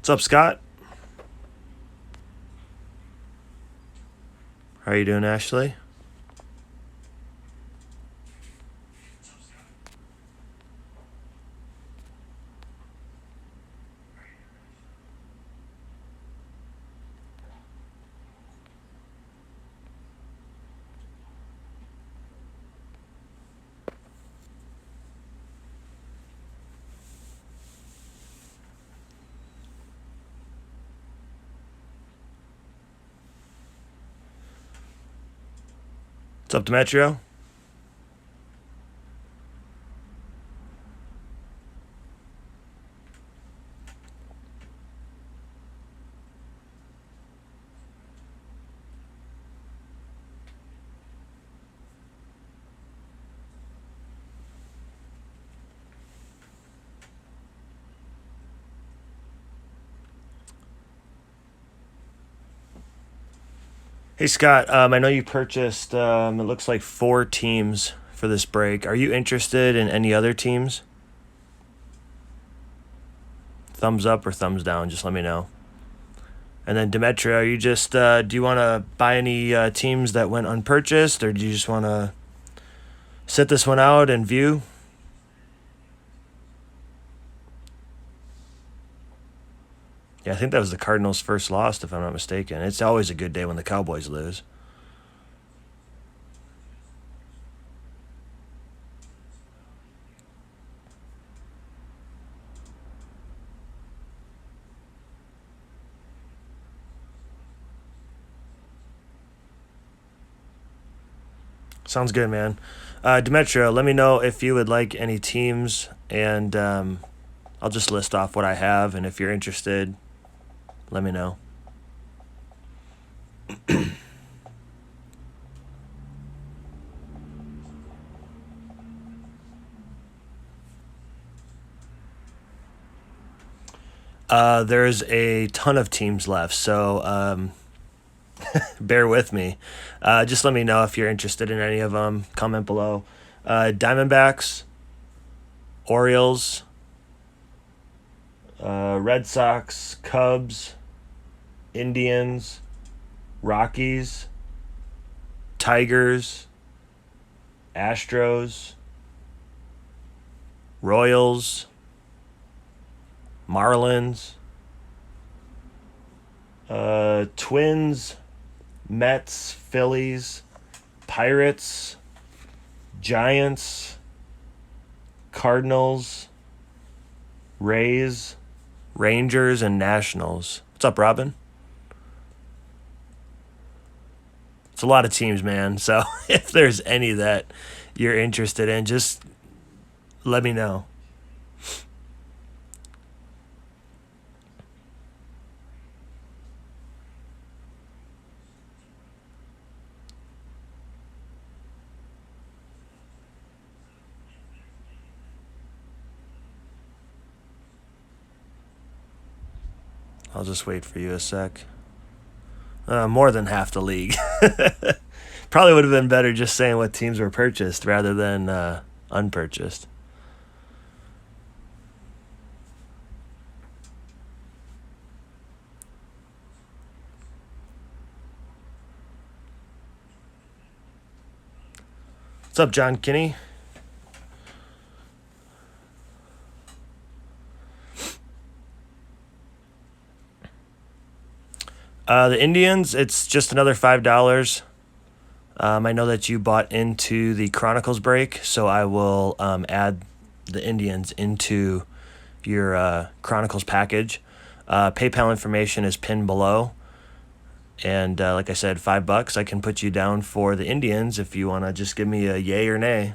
What's up, Scott? How are you doing, Ashley? What's up, Demetrio? Hey, Scott. I know you purchased, it looks like 4 teams for this break. Are you interested in any other teams? Thumbs up or thumbs down? Just let me know. And then, Demetria, are you just, do you want to buy any teams that went unpurchased, or do you just want to sit this one out and view? Yeah, I think that was the Cardinals' first loss, if I'm not mistaken. It's always a good day when the Cowboys lose. Sounds good, man. Demetria, let me know if you would like any teams, and I'll just list off what I have, and if you're interested, let me know. There's a ton of teams left, so bear with me. Just let me know if you're interested in any of them. Comment below. Diamondbacks, Orioles, Red Sox, Cubs, Indians, Rockies, Tigers, Astros, Royals, Marlins, Twins, Mets, Phillies, Pirates, Giants, Cardinals, Rays, Rangers, and Nationals. What's up, Robin? It's a lot of teams, man. So if there's any that you're interested in, just let me know. I'll just wait for you a sec. More than half the league. Probably would have been better just saying what teams were purchased rather than unpurchased. What's up, John Kinney? The Indians, it's just another $5. I know that you bought into the Chronicles break, so I will add the Indians into your Chronicles package. PayPal information is pinned below. And like I said, $5, I can put you down for the Indians if you want to just give me a yay or nay.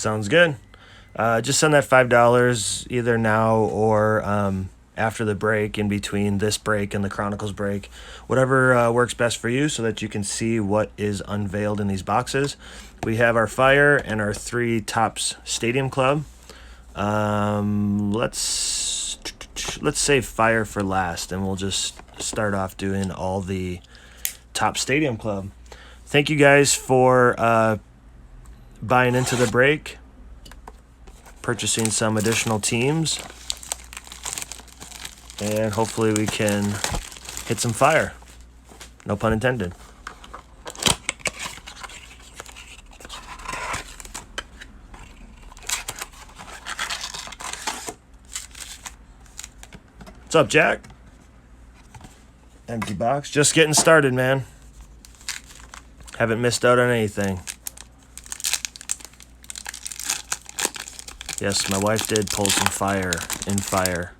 Sounds good. Just send that $5 either now or after the break, in between this break and the Chronicles break, whatever works best for you, so that you can see what is unveiled in these boxes. We have our Fire and our 3 Topps Stadium Club. Let's save Fire for last, and we'll just start off doing all the Topps Stadium Club. Thank you guys for buying into the break, purchasing some additional teams, and hopefully we can hit some fire. No pun intended. What's up, Jack? Empty box. Just getting started, man. Haven't missed out on anything. Yes, my wife did pull some fire in Fire.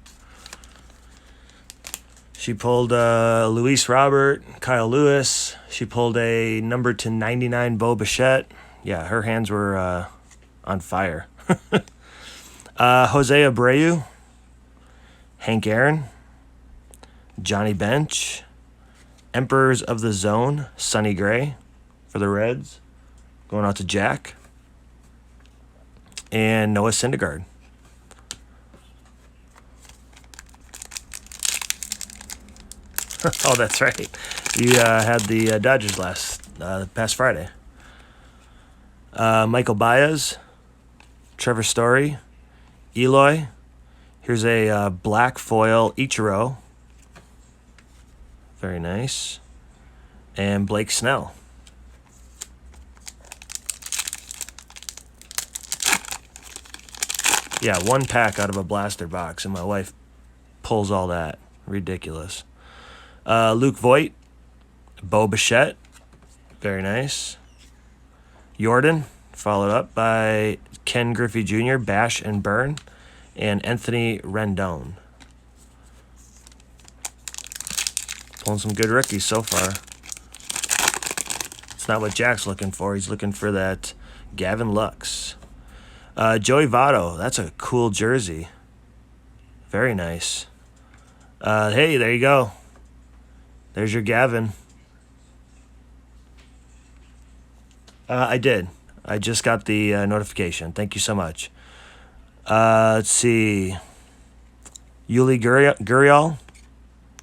She pulled Luis Robert, Kyle Lewis. She pulled a number to 99 Bo Bichette. Yeah, her hands were on fire. Jose Abreu, Hank Aaron, Johnny Bench, Emperors of the Zone, Sonny Gray for the Reds, going out to Jack, and Noah Syndergaard. Oh, that's right. You had the Dodgers past Friday. Michael Baez, Trevor Story, Eloy. Here's a black foil Ichiro. Very nice. And Blake Snell. Yeah, 1 pack out of a blaster box, and my wife pulls all that. Ridiculous. Luke Voigt, Bo Bichette, very nice. Jordan, followed up by Ken Griffey Jr., Bash and Burn, and Anthony Rendon. Pulling some good rookies so far. It's not what Jack's looking for. He's looking for that Gavin Lux. Joey Votto, that's a cool jersey. Very nice. Hey, there you go. There's your Gavin. I did. I just got the notification. Thank you so much. Let's see. Yuli Gurriel.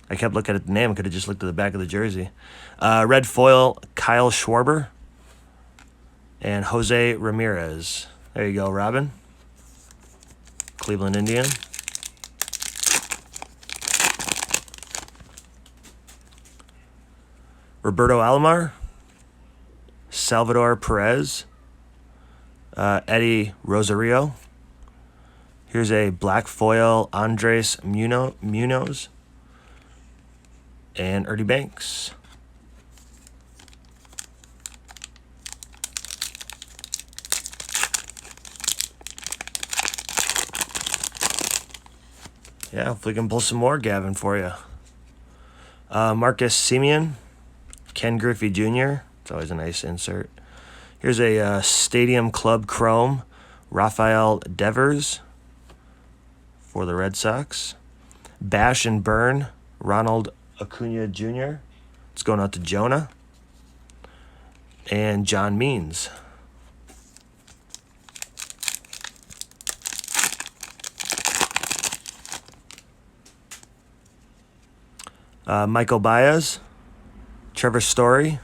I kept looking at the name. I could have just looked at the back of the jersey. Red foil, Kyle Schwarber. And Jose Ramirez. There you go, Robin. Cleveland Indian. Roberto Alomar, Salvador Perez, Eddie Rosario. Here's a black foil Andres Munoz, and Ernie Banks. Yeah, hopefully we can pull some more Gavin for you. Marcus Semien, Ken Griffey Jr. It's always a nice insert. Here's a Stadium Club Chrome, Rafael Devers for the Red Sox. Bash and Burn, Ronald Acuna Jr. It's going out to Jonah. And John Means. Michael Baez, Trevor Story,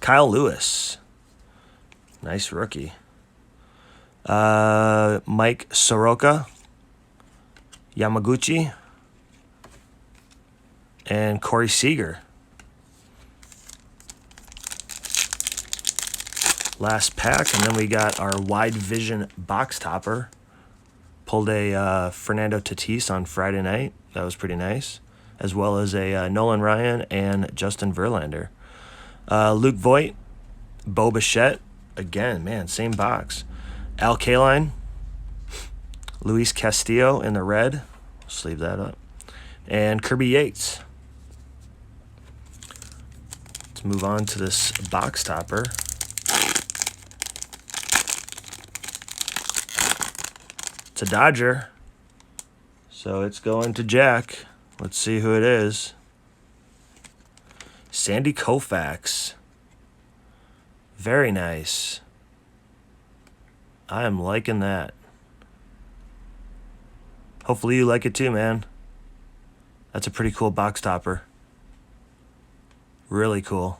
Kyle Lewis. Nice rookie. Mike Soroka, Yamaguchi, and Corey Seager. Last pack, and then we got our Wide Vision box topper. Pulled a Fernando Tatis on Friday night. That was pretty nice. As well as a Nolan Ryan and Justin Verlander. Luke Voigt, Bo Bichette. Again, man, same box. Al Kaline, Luis Castillo in the red. Sleeve that up. And Kirby Yates. Let's move on to this box topper. It's a Dodger. So it's going to Jack. Let's see who it is. Sandy Koufax. Very nice. I am liking that. Hopefully you like it too, man. That's a pretty cool box topper. Really cool.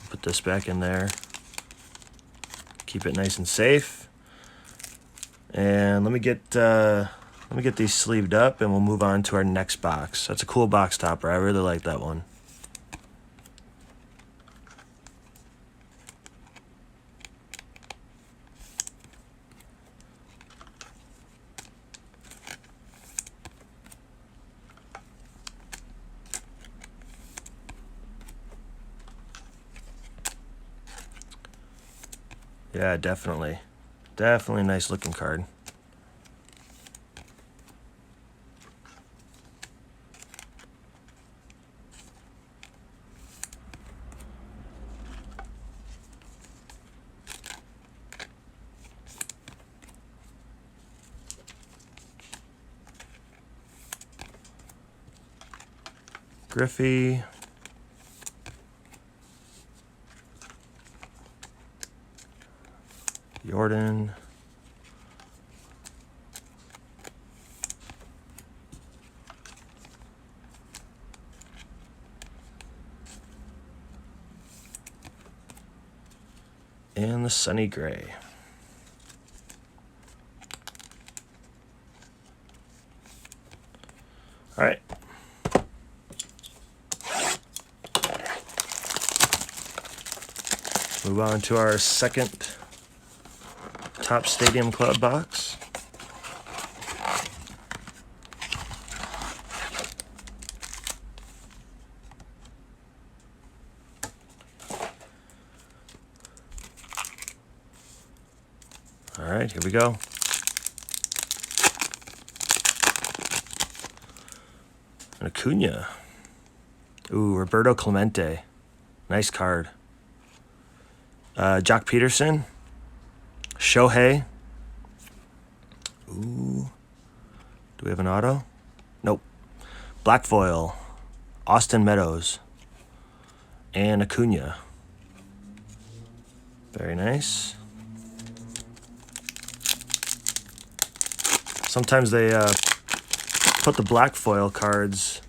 Put this back in there. Keep it nice and safe. And let me get these sleeved up, and we'll move on to our next box. That's a cool box topper. I really like that one. Yeah, definitely. Definitely a nice looking card. Griffey. Jordan. And the Sonny Gray. All right. Move on to our second Topps Stadium Club box. All right, here we go. An Acuna. Ooh, Roberto Clemente. Nice card. Jock Peterson. Shohei. Ooh. Do we have an auto? Nope. Black foil. Austin Meadows. And Acuna. Very nice. Sometimes they put the black foil cards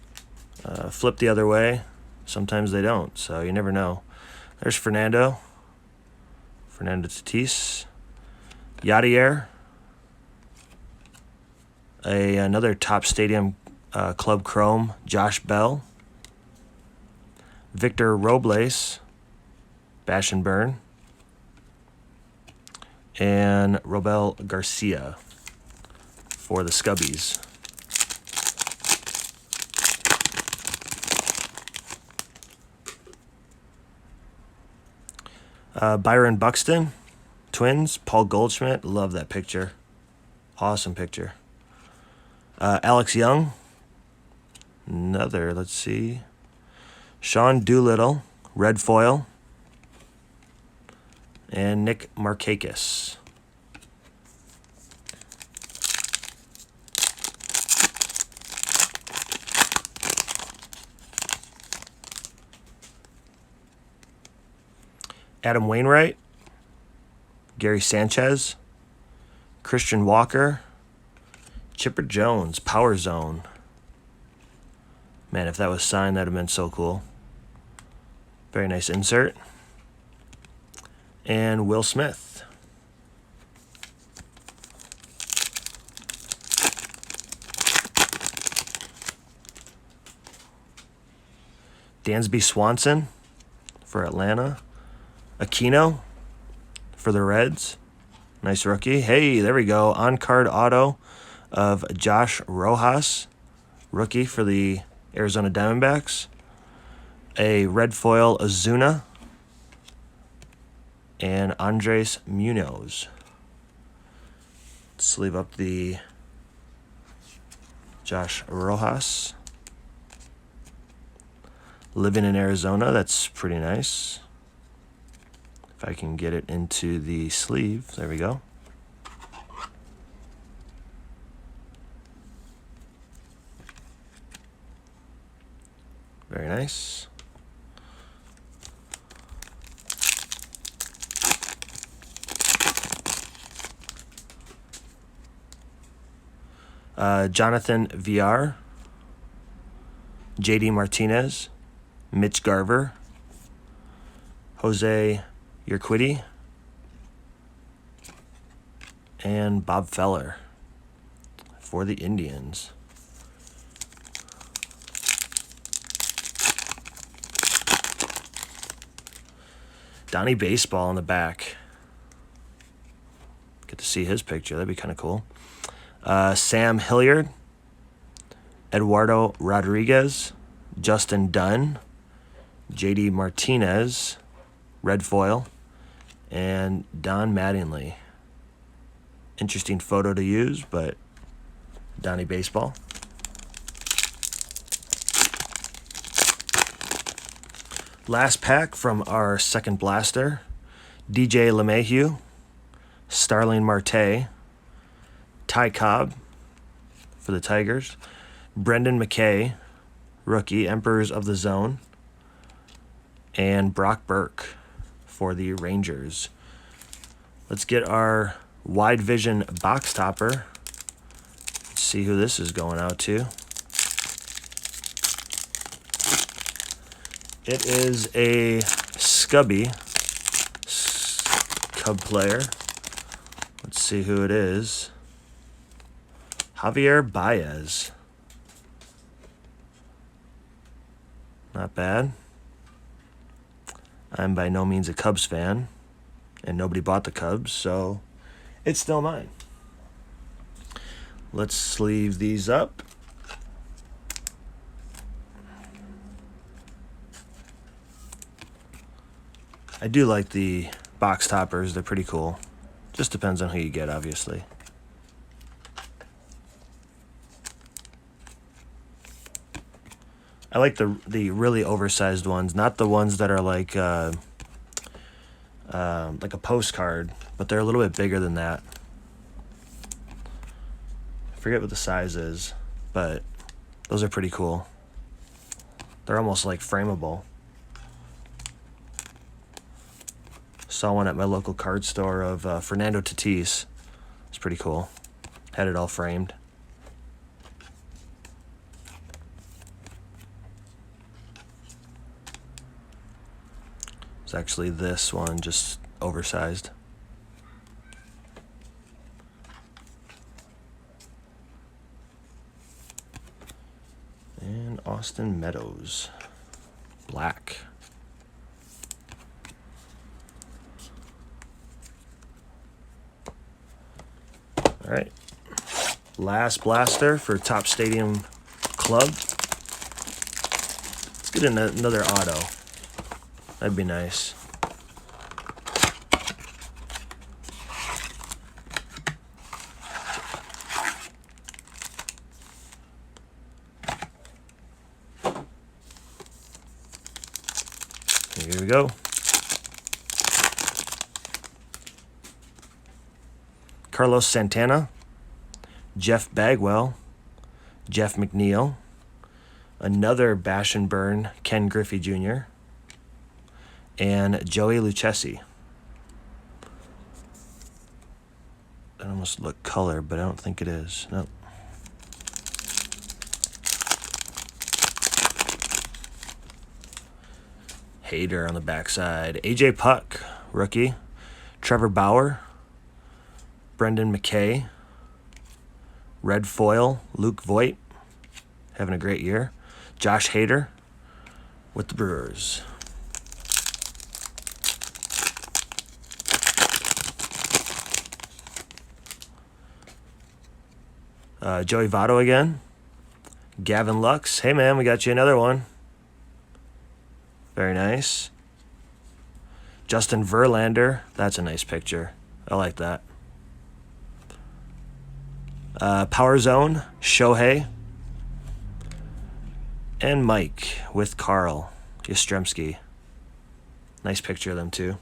flip the other way. Sometimes they don't, so you never know. There's Fernando Tatis. Yadier. Another Topps Stadium Club Chrome, Josh Bell. Victor Robles, Bash and Burn. And Robel Garcia for the Scubbies. Byron Buxton, Twins. Paul Goldschmidt, love that picture. Awesome picture. Alex Young, another, let's see. Sean Doolittle, red foil. And Nick Markakis. Adam Wainwright, Gary Sanchez, Christian Walker, Chipper Jones, Power Zone. Man, if that was signed, that would have been so cool. Very nice insert. And Will Smith. Dansby Swanson for Atlanta. Aquino for the Reds. Nice rookie. Hey, there we go. On-card auto of Josh Rojas. Rookie for the Arizona Diamondbacks. A red foil Ozuna. And Andres Munoz. Sleeve up the Josh Rojas. Living in Arizona, that's pretty nice. If I can get it into the sleeve, there we go. Very nice. Jonathan VR, JD Martinez, Mitch Garver, Jose Urquidy, and Bob Feller for the Indians. Donnie Baseball in the back. Get to see his picture. That'd be kind of cool. Sam Hilliard, Eduardo Rodriguez, Justin Dunn, JD Martinez, red foil, and Don Mattingly. Interesting photo to use, but Donnie Baseball. Last pack from our second blaster, DJ LeMahieu, Starling Marte, Ty Cobb for the Tigers, Brendan McKay, rookie, Emperors of the Zone, and Brock Burke for the Rangers. Let's get our wide vision box topper. Let's see who this is going out to. It is a Scubby Cub player. Let's see who it is. Javier Baez. Not bad. I'm by no means a Cubs fan, and nobody bought the Cubs, so it's still mine. Let's sleeve these up. I do like the box toppers. They're pretty cool. Just depends on who you get, obviously. I like the really oversized ones, not the ones that are like a postcard, but they're a little bit bigger than that. I forget what the size is, but those are pretty cool. They're almost like frameable. Saw one at my local card store of Fernando Tatis. It's pretty cool. Had it all framed. It's actually this one, just oversized. And Austin Meadows, black. All right, last blaster for Top Stadium Club. Let's get another auto. That'd be nice. Here we go. Carlos Santana, Jeff Bagwell, Jeff McNeil, another Bash and Burn Ken Griffey Jr., and Joey Lucchesi. That almost looked color, but I don't think it is. Nope. Hader on the backside. AJ Puck, rookie. Trevor Bauer, Brendan McKay, red foil, Luke Voigt, having a great year. Josh Hader with the Brewers. Joey Votto again. Gavin Lux. Hey, man, we got you another one. Very nice. Justin Verlander. That's a nice picture. I like that. Power Zone. Shohei. And Mike with Carl Yastrzemski. Nice picture of them, too.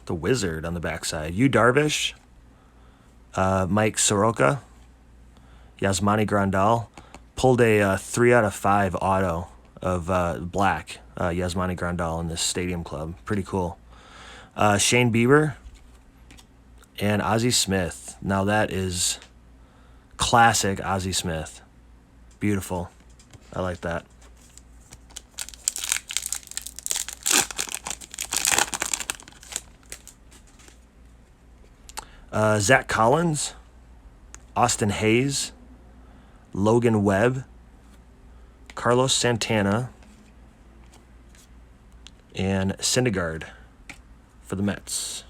The Wizard on the backside. Yu Darvish, Mike Soroka, Yasmani Grandal. Pulled a 3 out of 5 auto of black Yasmani Grandal in this Stadium Club. Pretty cool. Shane Bieber and Ozzie Smith. Now that is classic Ozzie Smith. Beautiful. I like that. Zach Collins, Austin Hayes, Logan Webb, Carlos Santana, and Syndergaard for the Mets.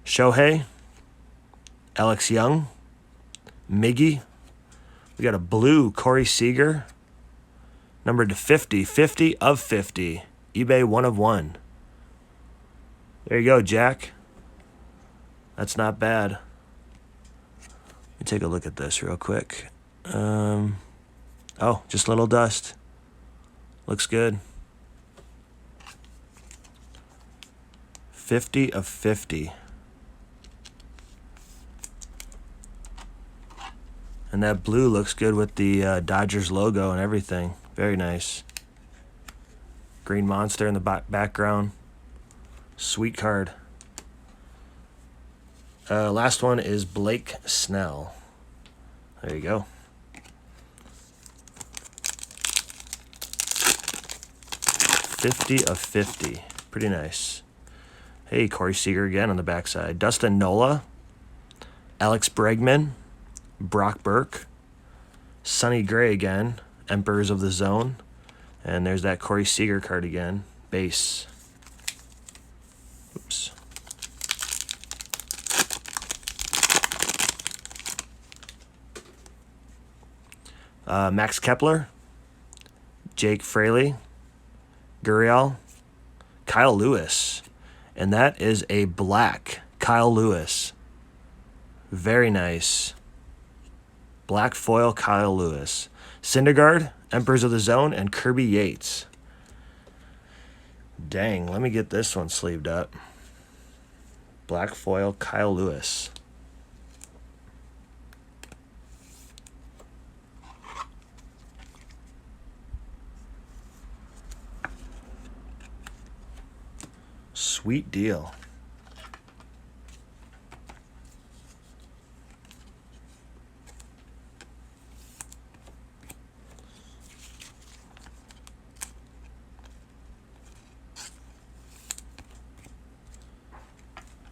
Shohei, Alex Young, Miggy. We got a blue Corey Seager, numbered to 50, 50 of 50, eBay 1 of 1. There you go, Jack. That's not bad. Let me take a look at this real quick. Oh, just a little dust. Looks good. 50 of 50. And that blue looks good with the Dodgers logo and everything. Very nice. Green Monster in the background. Sweet card. Last one is Blake Snell. There you go. $50 of 50. Pretty nice. Hey, Corey Seager again on the backside. Dustin Nola. Alex Bregman. Brock Burke. Sonny Gray again. Emperors of the Zone. And there's that Corey Seager card again. Base. Oops. Max Kepler, Jake Fraley, Gurriel, Kyle Lewis. And that is a black Kyle Lewis. Very nice. Black foil Kyle Lewis. Syndergaard, Emperors of the Zone, and Kirby Yates. Dang, let me get this one sleeved up. Black foil Kyle Lewis. Sweet deal.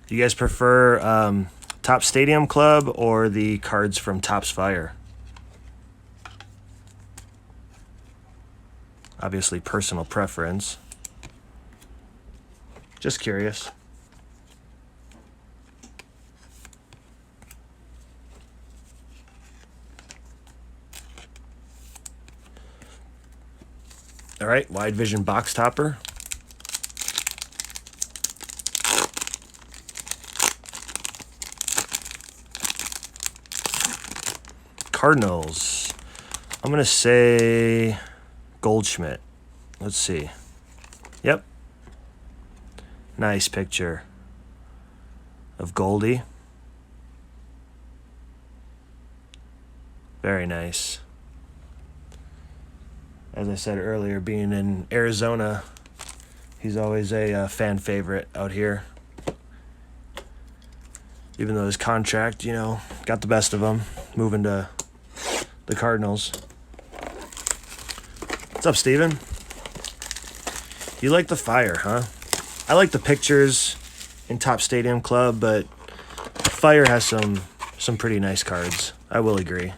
Do you guys prefer Top Stadium Club or the cards from Topps Fire? Obviously, personal preference. Just curious. All right, wide vision box topper. Cardinals. I'm going to say Goldschmidt. Let's see. Yep. Nice picture of Goldie. Very nice. As I said earlier, being in Arizona, he's always a fan favorite out here. Even though his contract, got the best of him, moving to the Cardinals. What's up, Steven? You like the Fire, huh? I like the pictures in Topps Stadium Club, but Fire has some pretty nice cards. I will agree.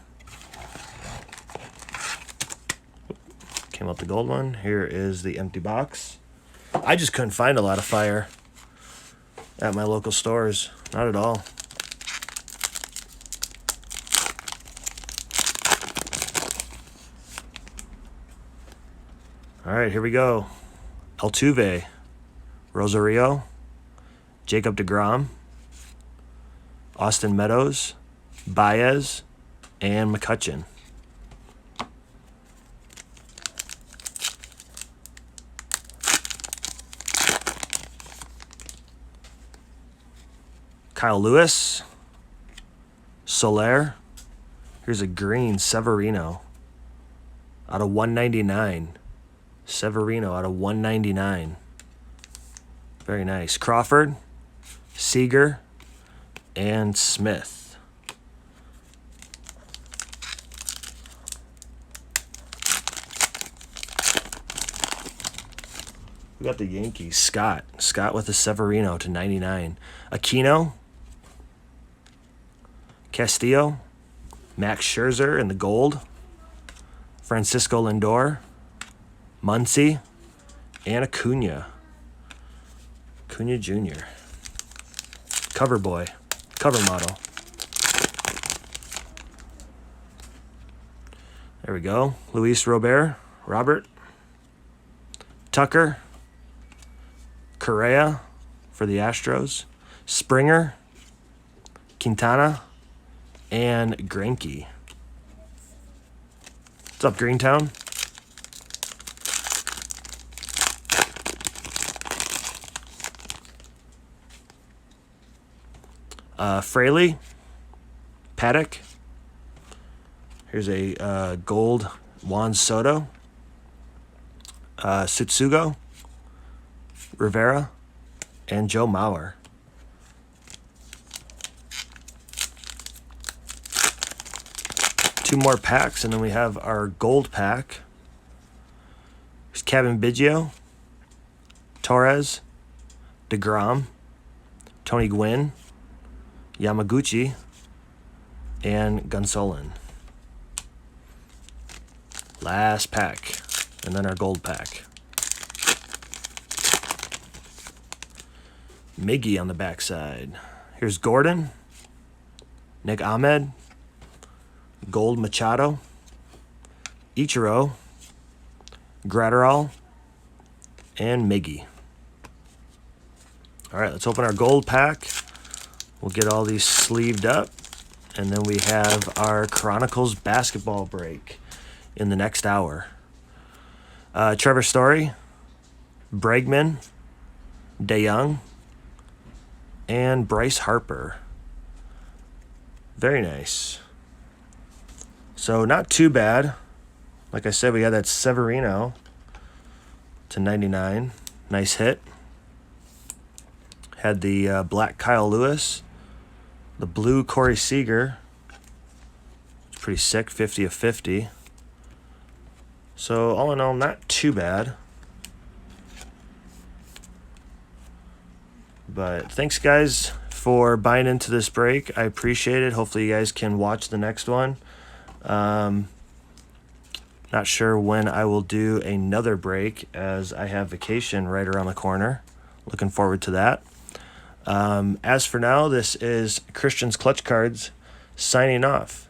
Came out the gold one. Here is the empty box. I just couldn't find a lot of Fire at my local stores. Not at all. All right, here we go. Altuve, Rosario, Jacob deGrom, Austin Meadows, Baez, and McCutchen. Kyle Lewis. Soler. Here's a green Severino out of 199. Severino out of 199. Very nice. Crawford, Seager, and Smith. We got the Yankees. Scott with a Severino to 99. Aquino, Castillo, Max Scherzer in the gold, Francisco Lindor, Muncy, and Acuna Jr. Cover boy, cover model. There we go. Luis Robert, Tucker, Correa for the Astros, Springer, Quintana, and Greinke. What's up, Greentown? Fraley, Paddock. Here's a gold Juan Soto, Tsutsugo, Rivera, and Joe Mauer. Two more packs, and then we have our gold pack. There's Kevin Biggio, Torres, DeGrom, Tony Gwynn, Yamaguchi, and Gonsolin. Last pack, and then our gold pack. Miggy on the backside. Here's Gordon, Nick Ahmed, Gold Machado, Ichiro, Gratterall, and Miggy. All right, let's open our gold pack. We'll get all these sleeved up, and then we have our Chronicles basketball break in the next hour. Trevor Story, Bregman, DeYoung, and Bryce Harper. Very nice. So not too bad. Like I said, we got that Severino to 99. Nice hit. Had the black Kyle Lewis. The blue Corey Seager. It's pretty sick, 50 of 50. So all in all, not too bad. But thanks, guys, for buying into this break. I appreciate it. Hopefully you guys can watch the next one. Not sure when I will do another break, as I have vacation right around the corner. Looking forward to that. As for now, this is Christian's Clutch Cards signing off.